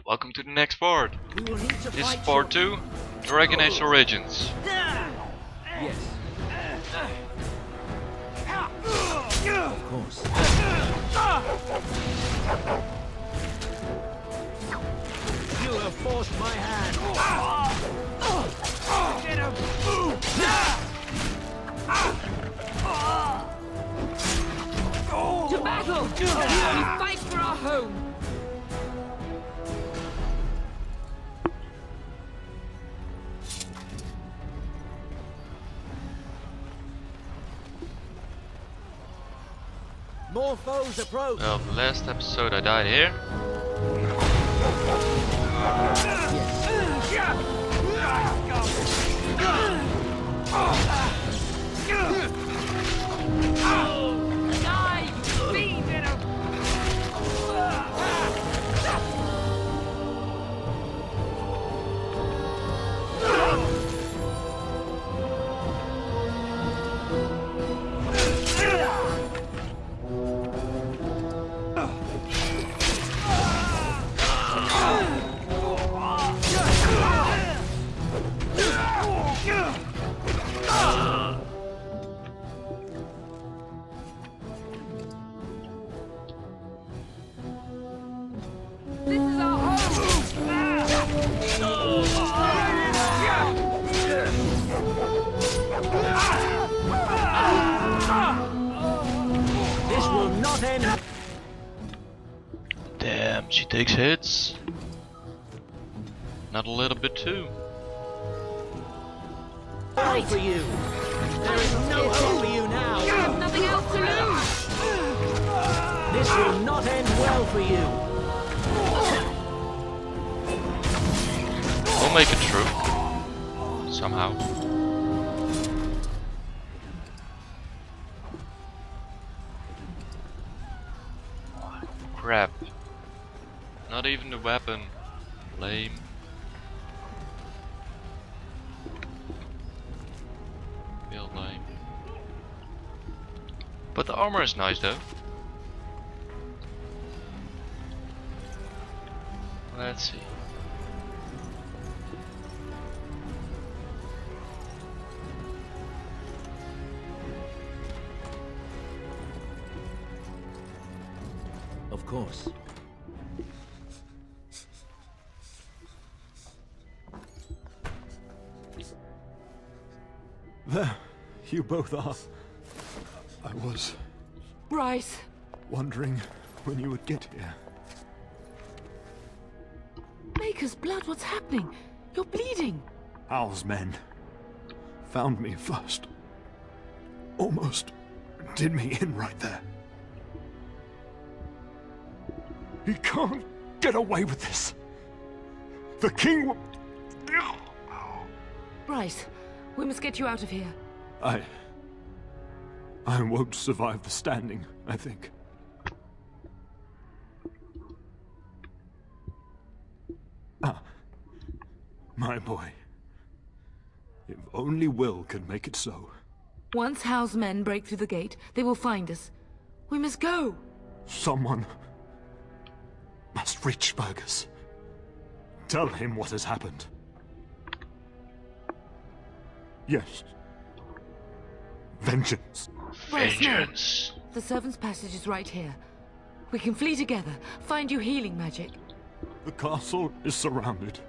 welcome to the next part. This is part 2, Dragon Age Origins. Yes. Of course. You have forced my hand. Get him! To battle! We fight for our home! More foes approach. Well, the last episode I died here. Die, you fiend! This is our home! This will not end. Damn, she takes hits. Not a little bit too. Well for you. There is no hope for you now. There's nothing else to lose! This will not end well for you. We'll make it through. Somehow. Oh, crap. Not even the weapon. Lame. Real lame. But the armor is nice though. Let's see. Of course. There, you both are. I was Bryce, wondering when you would get here. Maker's blood, what's happening? You're bleeding. Hal's men found me first. Almost did me in right there. He can't get away with this. The king will... Bryce, we must get you out of here. I won't survive the standing, I think. Ah, my boy. If only Will could make it so. Once Hal's men break through the gate, they will find us. We must go. Someone must reach Fergus. Tell him what has happened. Yes. Vengeance. Bryce, no. Vengeance. The servant's passage is right here. We can flee together, find you healing magic. The castle is surrounded.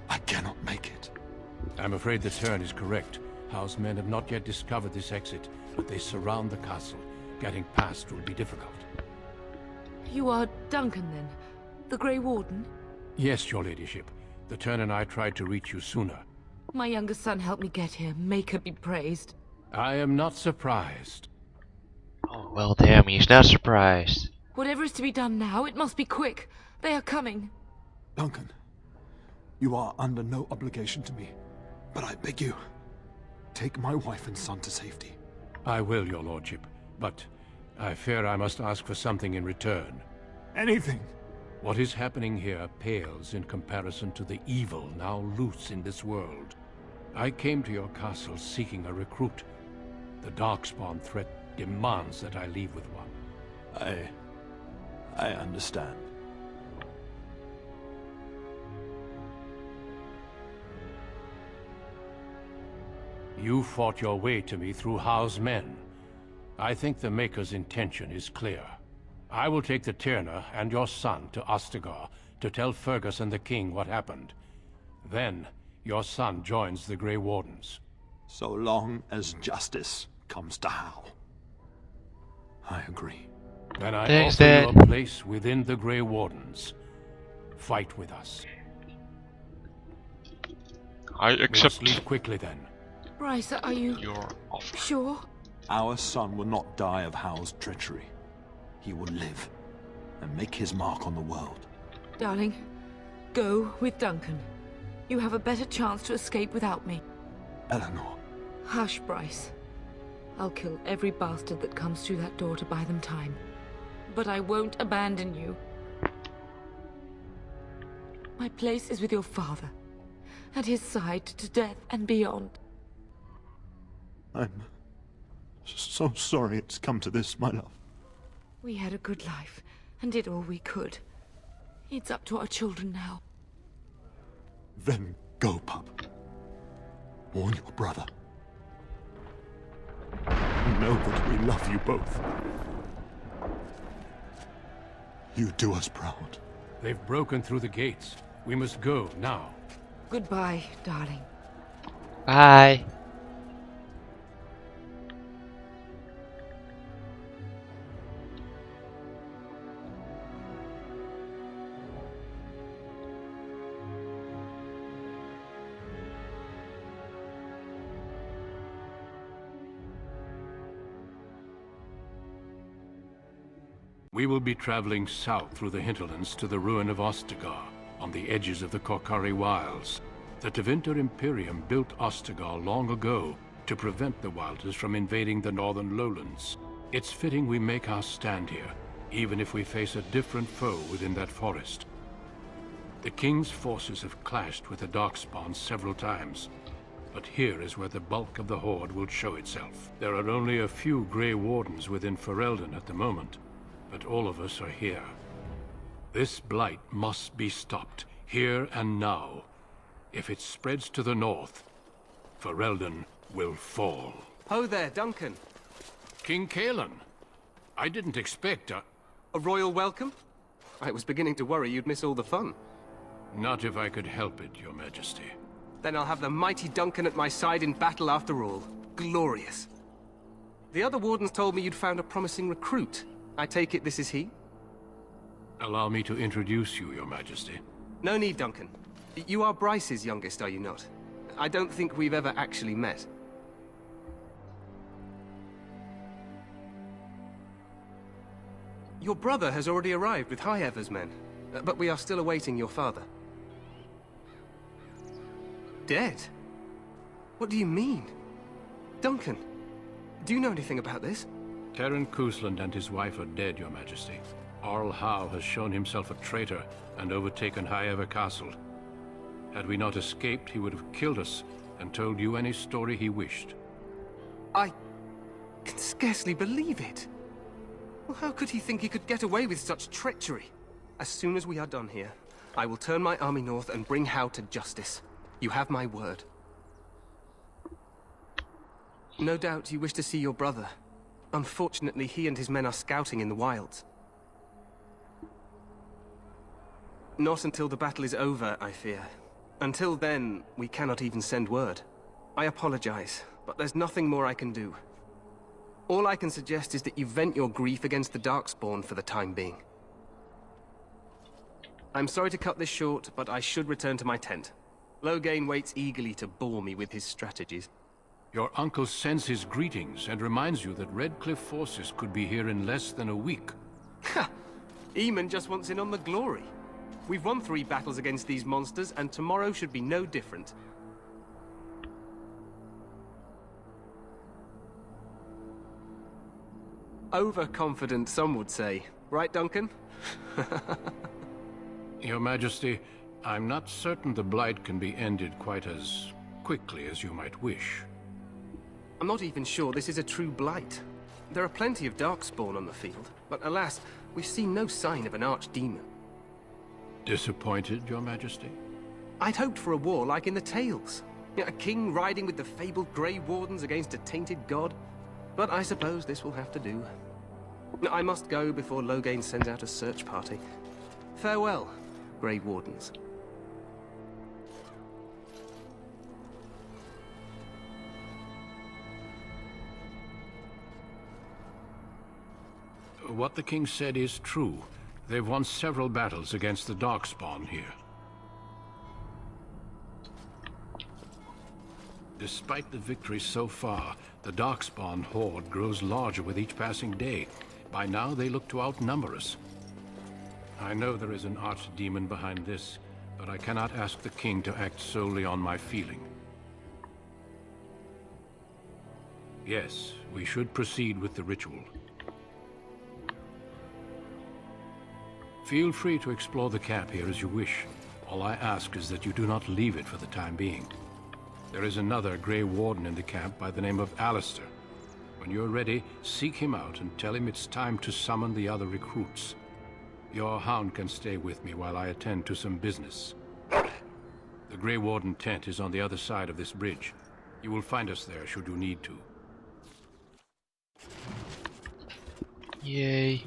I cannot make it. I'm afraid the turn is correct. House men have not yet discovered this exit, but they surround the castle. Getting past will be difficult. You are Duncan, then? The Grey Warden? Yes, your ladyship. The turn and I tried to reach you sooner. My youngest son helped me get here. Maker be praised. I am not surprised. Oh, well damn, he's not surprised. Whatever is to be done now, it must be quick. They are coming. Duncan, you are under no obligation to me, but I beg you, take my wife and son to safety. I will, your lordship, but I fear I must ask for something in return. Anything. What is happening here pales in comparison to the evil now loose in this world. I came to your castle seeking a recruit. The Darkspawn threat demands that I leave with one. I understand. You fought your way to me through Howe's men. I think the Maker's intention is clear. I will take the Tyrna and your son to Ostagar to tell Fergus and the king what happened. Then, your son joins the Grey Wardens. So long as justice comes to Howe. I agree. Then I Thanks, offer Dad. you a place within the Grey Wardens. Fight with us. I We must accept leave quickly then. Bryce, are you your offer. sure? Our son will not die of Howe's treachery. He will live and make his mark on the world. Darling, go with Duncan. You have a better chance to escape without me. Eleanor, Hush, Bryce. I'll kill every bastard that comes through that door to buy them time. But I won't abandon you. My place is with your father. At his side to death and beyond. I'm so sorry it's come to this, my love. We had a good life and did all we could. It's up to our children now. Then go, pup. Warn your brother. Know that we love you both. You do us proud. They've broken through the gates. We must go now. Goodbye, darling. Bye. We will be traveling south through the hinterlands to the ruin of Ostagar, on the edges of the Korkari Wilds. The Tevinter Imperium built Ostagar long ago to prevent the Wilders from invading the northern lowlands. It's fitting we make our stand here, even if we face a different foe within that forest. The King's forces have clashed with the Darkspawn several times, but here is where the bulk of the Horde will show itself. There are only a few Grey Wardens within Ferelden at the moment, but all of us are here. This blight must be stopped, here and now. If it spreads to the north, Ferelden will fall. Ho there, Duncan. King Kaelan, I didn't expect A royal welcome? I was beginning to worry you'd miss all the fun. Not if I could help it, Your Majesty. Then I'll have the mighty Duncan at my side in battle after all. Glorious. The other wardens told me you'd found a promising recruit. I take it this is he? Allow me to introduce you, Your Majesty. No need, Duncan. You are Bryce's youngest, are you not? I don't think we've ever actually met. Your brother has already arrived with High-Ever's men, but we are still awaiting your father. Dead? What do you mean? Duncan, do you know anything about this? Terran Kusland and his wife are dead, Your Majesty. Arl Howe has shown himself a traitor and overtaken High-Ever Castle. Had we not escaped, he would have killed us and told you any story he wished. I can scarcely believe it. Well, how could he think he could get away with such treachery? As soon as we are done here, I will turn my army north and bring Howe to justice. You have my word. No doubt you wish to see your brother. Unfortunately, he and his men are scouting in the wilds. Not until the battle is over, I fear. Until then, we cannot even send word. I apologize, but there's nothing more I can do. All I can suggest is that you vent your grief against the Darkspawn for the time being. I'm sorry to cut this short, but I should return to my tent. Loghain waits eagerly to bore me with his strategies. Your uncle sends his greetings and reminds you that Redcliffe forces could be here in less than a week. Ha! Eamon just wants in on the glory. We've won 3 battles against these monsters, and tomorrow should be no different. Overconfident, some would say. Right, Duncan? Your Majesty, I'm not certain the Blight can be ended quite as quickly as you might wish. I'm not even sure this is a true blight. There are plenty of Darkspawn on the field, but alas, we've seen no sign of an archdemon. Disappointed, Your Majesty? I'd hoped for a war like in the Tales. A king riding with the fabled Grey Wardens against a tainted god? But I suppose this will have to do. I must go before Loghain sends out a search party. Farewell, Grey Wardens. What the king said is true. They've won several battles against the Darkspawn here. Despite the victories so far, the Darkspawn horde grows larger with each passing day. By now, they look to outnumber us. I know there is an archdemon behind this, but I cannot ask the king to act solely on my feeling. Yes, we should proceed with the ritual. Feel free to explore the camp here as you wish. All I ask is that you do not leave it for the time being. There is another Grey Warden in the camp by the name of Alistair. When you're ready, seek him out and tell him it's time to summon the other recruits. Your hound can stay with me while I attend to some business. The Grey Warden tent is on the other side of this bridge. You will find us there should you need to. Yay.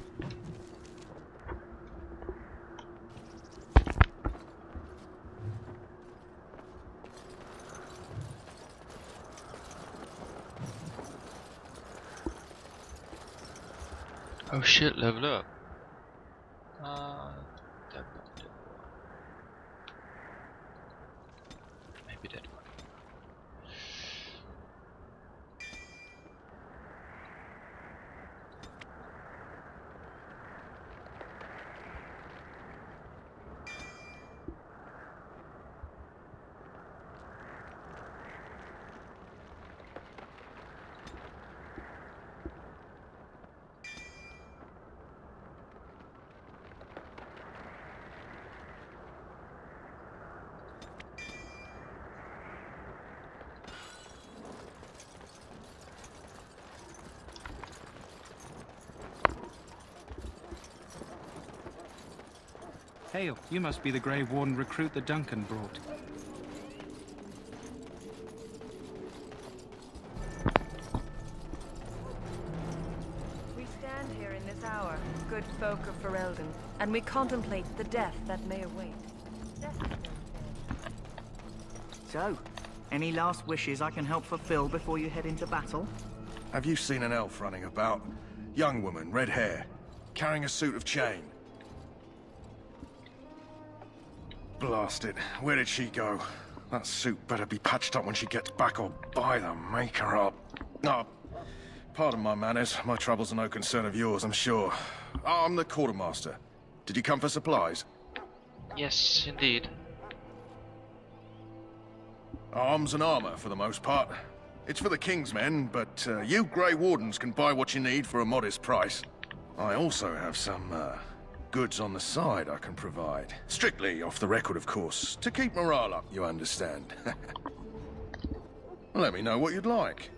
Oh shit, level up. Maybe that one. Hail, you must be the Grey Warden recruit that Duncan brought. We stand here in this hour, good folk of Ferelden, and we contemplate the death that may await. So, any last wishes I can help fulfill before you head into battle? Have you seen an elf running about? Young woman, red hair, carrying a suit of chain. Blast it. Where did she go? That suit better be patched up when she gets back, or by the maker up. Oh, pardon my manners. My troubles are no concern of yours, I'm sure. Oh, I'm the quartermaster. Did you come for supplies? Yes, indeed. Arms and armor, for the most part. It's for the King's men, but you Grey Wardens can buy what you need for a modest price. I also have some, goods on the side I can provide. Strictly off the record, of course. To keep morale up, you understand. Let me know what you'd like.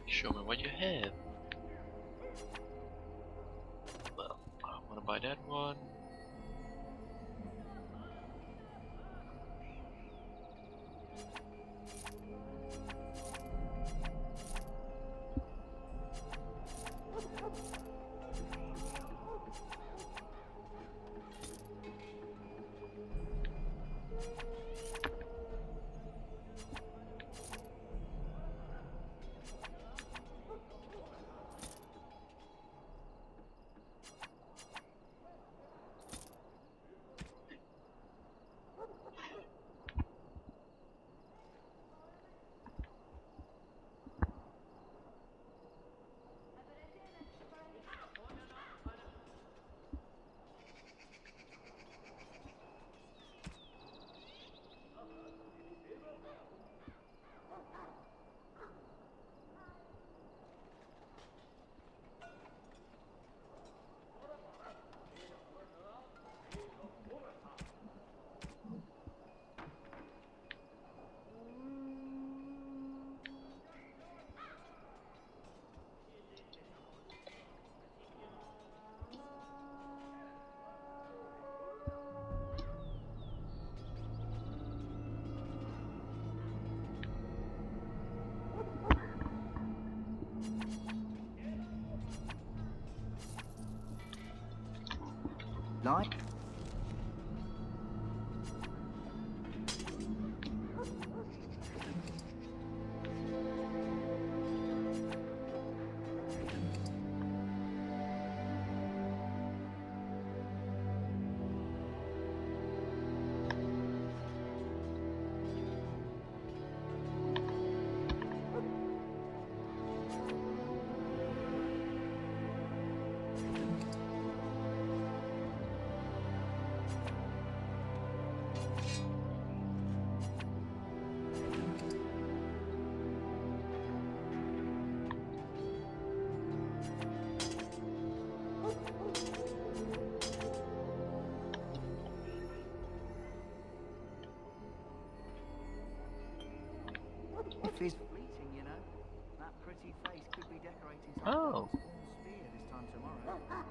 Show me what you have. Well, I wanna buy that one. Like? If he's fleeting, you know, that pretty face could be decorating some Oh. small spear this time tomorrow.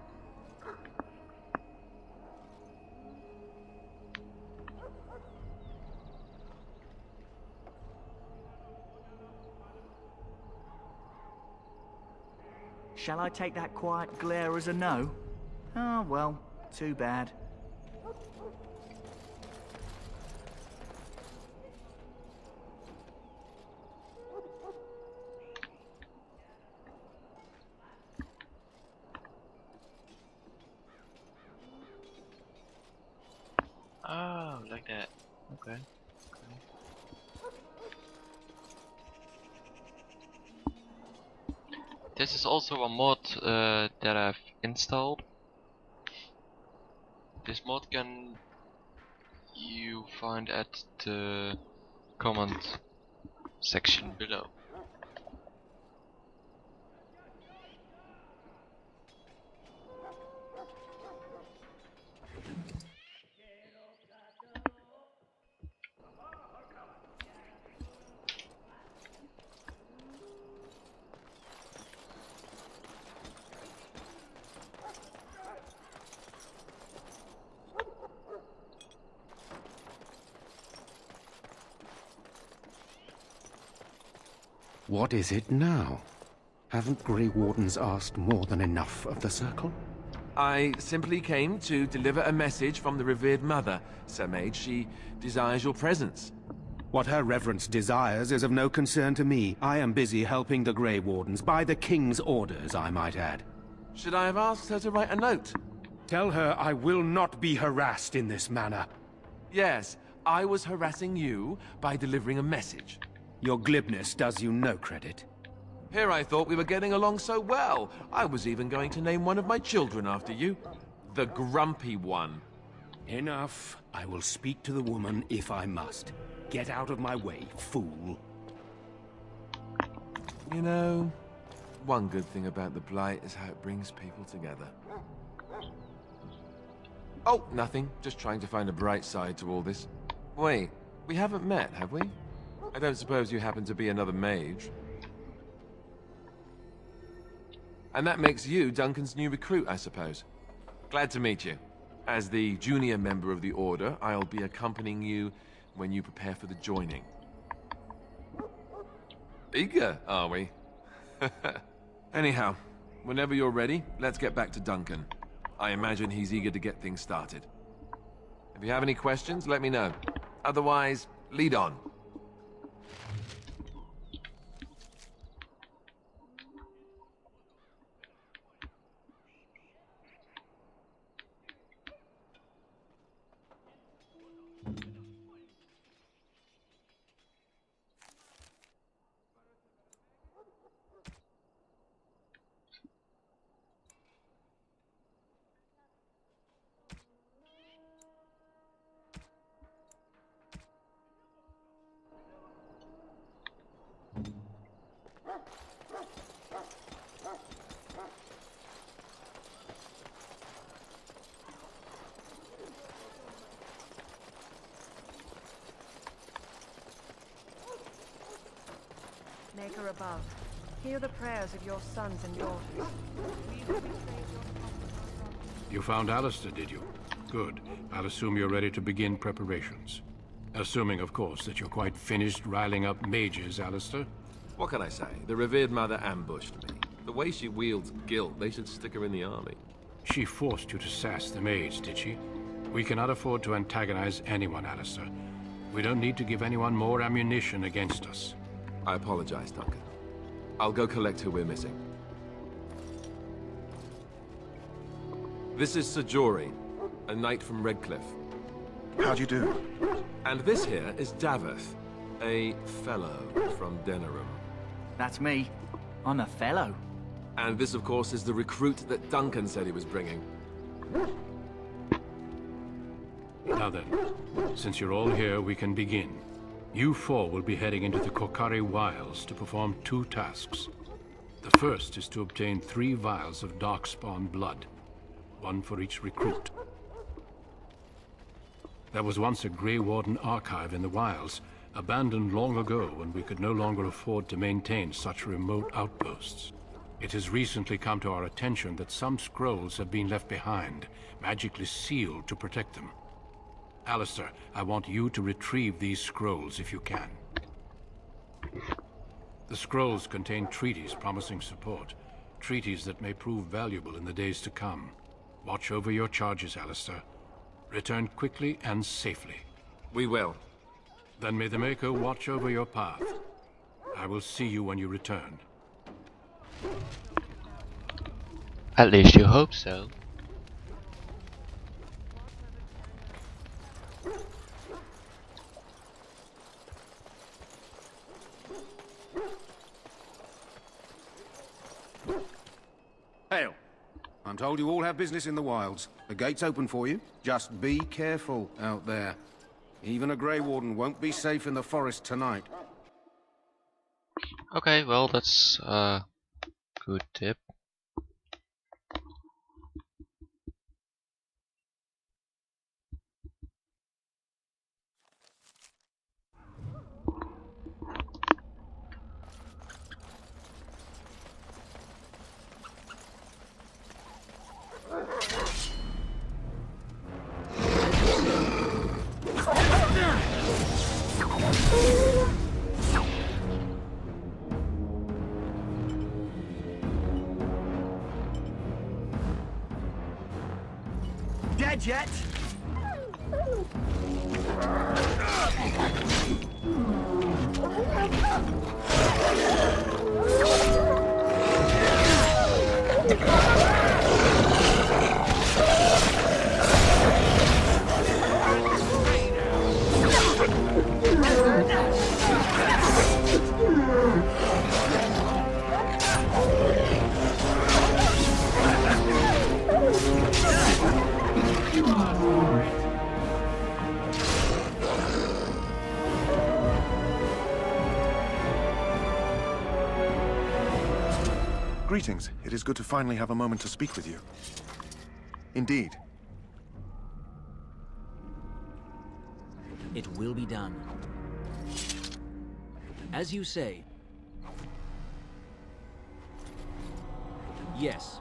Shall I take that quiet glare as a no? Oh, well, too bad. Oh, like that. Okay. This is also a mod that I've installed. This mod can you find at the comment section below. What is it now? Haven't Grey Wardens asked more than enough of the Circle? I simply came to deliver a message from the revered mother, Sir Mage. She desires your presence. What her reverence desires is of no concern to me. I am busy helping the Grey Wardens, by the King's orders, I might add. Should I have asked her to write a note? Tell her I will not be harassed in this manner. Yes, I was harassing you by delivering a message. Your glibness does you no credit. Here I thought we were getting along so well. I was even going to name one of my children after you. The Grumpy One. Enough. I will speak to the woman if I must. Get out of my way, fool. You know, one good thing about the Blight is how it brings people together. Oh, nothing. Just trying to find a bright side to all this. Wait, we haven't met, have we? I don't suppose you happen to be another mage. And that makes you Duncan's new recruit, I suppose. Glad to meet you. As the junior member of the Order, I'll be accompanying you when you prepare for the joining. Eager, are we? Anyhow, whenever you're ready, let's get back to Duncan. I imagine he's eager to get things started. If you have any questions, let me know. Otherwise, lead on. Maker above, hear the prayers of your sons and daughters. You found Alistair, did you? Good. I'll assume you're ready to begin preparations. Assuming, of course, that you're quite finished riling up mages, Alistair. What can I say? The revered mother ambushed me. The way she wields guilt, they should stick her in the army. She forced you to sass the maids, did she? We cannot afford to antagonize anyone, Alistair. We don't need to give anyone more ammunition against us. I apologize, Duncan. I'll go collect who we're missing. This is Sir Jory, a knight from Redcliffe. How do you do? And this here is Daveth, a fellow from Denerim. That's me. I'm a fellow. And this, of course, is the recruit that Duncan said he was bringing. Now then, since you're all here, we can begin. You four will be heading into the Korcari Wilds to perform 2 tasks. The first is to obtain 3 vials of Darkspawn blood, 1 for each recruit. There was once a Grey Warden archive in the wilds, abandoned long ago when we could no longer afford to maintain such remote outposts. It has recently come to our attention that some scrolls have been left behind, magically sealed to protect them. Alistair, I want you to retrieve these scrolls if you can. The scrolls contain treaties promising support, treaties that may prove valuable in the days to come. Watch over your charges, Alistair. Return quickly and safely. We will. Then may the Maker watch over your path. I will see you when you return. At least you hope so. Hail. I'm told you all have business in the wilds. The gate's open for you. Just be careful out there. Even a Grey Warden won't be safe in the forest tonight. Okay, well, that's a good tip. Dead yet? Greetings. It is good to finally have a moment to speak with you. Indeed. It will be done. As you say. Yes.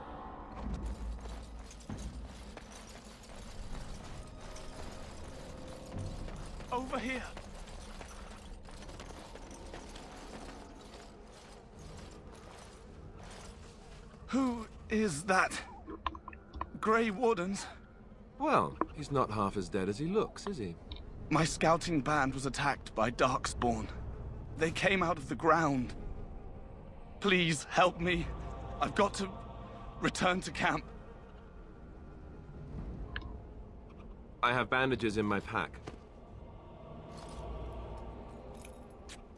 Over here. Who is that? Grey Wardens? Well, he's not half as dead as he looks, is he? My scouting band was attacked by Darkspawn. They came out of the ground. Please help me. I've got to return to camp. I have bandages in my pack.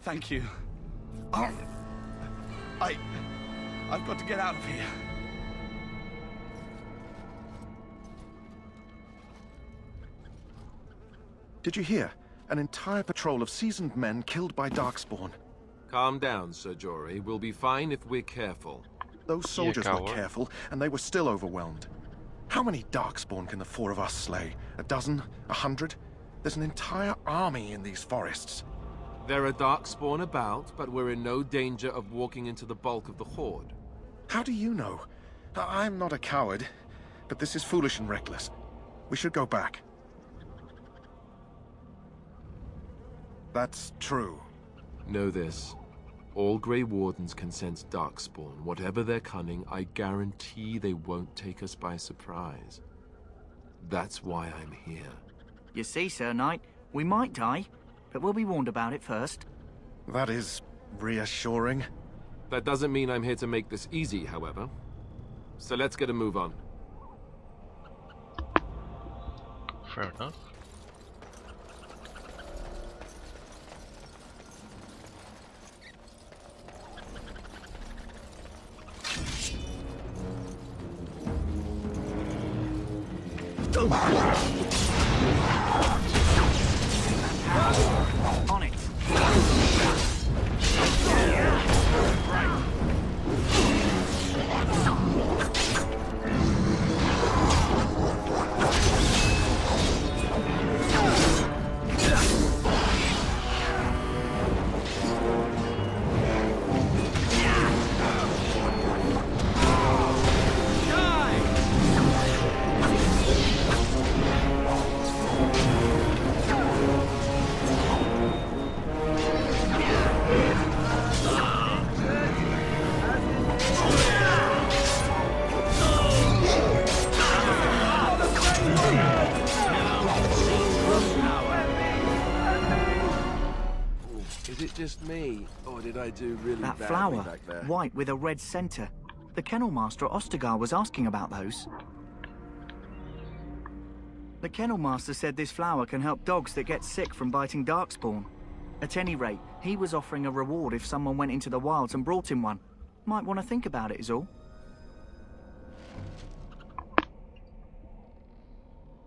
Thank you. I've got to get out of here. Did you hear? An entire patrol of seasoned men killed by Darkspawn. Calm down, Sir Jory. We'll be fine if we're careful. Those soldiers were careful, and they were still overwhelmed. How many Darkspawn can the 4 of us slay? A dozen? 100? There's an entire army in these forests. There are Darkspawn about, but we're in no danger of walking into the bulk of the Horde. How do you know? I'm not a coward, but this is foolish and reckless. We should go back. That's true. Know this. All Grey Wardens can sense Darkspawn. Whatever their cunning, I guarantee they won't take us by surprise. That's why I'm here. You see, Sir Knight, we might die, but we'll be warned about it first. That is reassuring. That doesn't mean I'm here to make this easy, however. So let's get a move on. Fair enough. On it. Is it just me, or did I do really That badly flower, back there? white with a red center. The kennel master at Ostagar was asking about those. The kennel master said this flower can help dogs that get sick from biting Darkspawn. At any rate, he was offering a reward if someone went into the wilds and brought him one. Might want to think about it is all.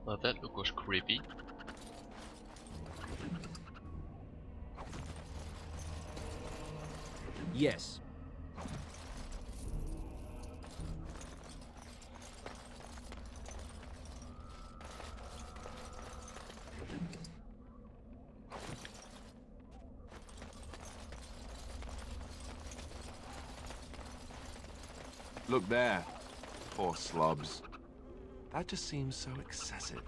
Well, that look was creepy. Yes. Look there. Poor slobs. That just seems so excessive.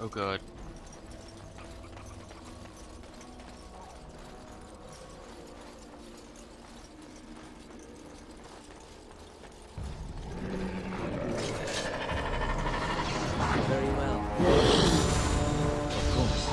Oh god. Very well. Of course.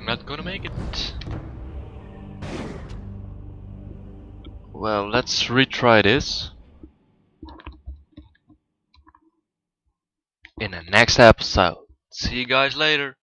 Not gonna make it. Well, let's retry this in the next episode. See you guys later.